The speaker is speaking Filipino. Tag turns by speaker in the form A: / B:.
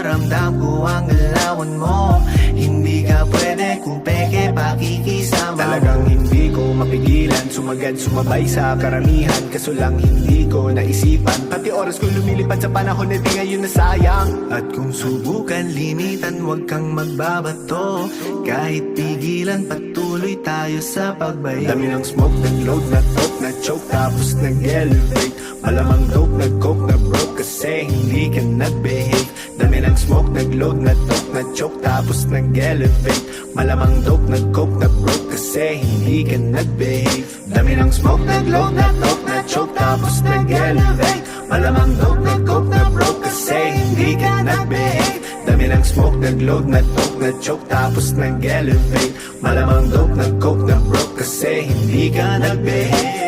A: ramdam ko ang galawan mo. Hindi ka pwede kung peke pakikisama.
B: Talagang hindi ko mapigilan, sumagad sumabay sa karamihan. Kaso lang hindi ko naisipan, pati oras ko lumilipad sa panahon na di ngayon nasayang.
A: At kung subukan limitan, huwag kang magbabato. Kahit pigilan, patuloy tayo sa pagbayo.
B: Dami ng smoke, nag-load, na-talk, na-choke, tapos nag-elevate. Malamang dope, nag-coke, na-broke kasi hindi ka nag-behave. Dami ng smoke, nag-load, na-talk, na-choke, tapos nag-elevate. Malamang dope, nag-coke, na-broke kasi hindi ka nag-behave. Dami ng smoke, nag-load, na-talk, na-choke, tapos nag-elevate. Malamang dope, nag-coke, na-broke kasi hindi ka nag-behave. Dami ng smoke, nag-load, na-talk, na-choke, tapos nag-elevate. Malamang dope, nag-coke, na-broke kasi hindi ka nag-behave.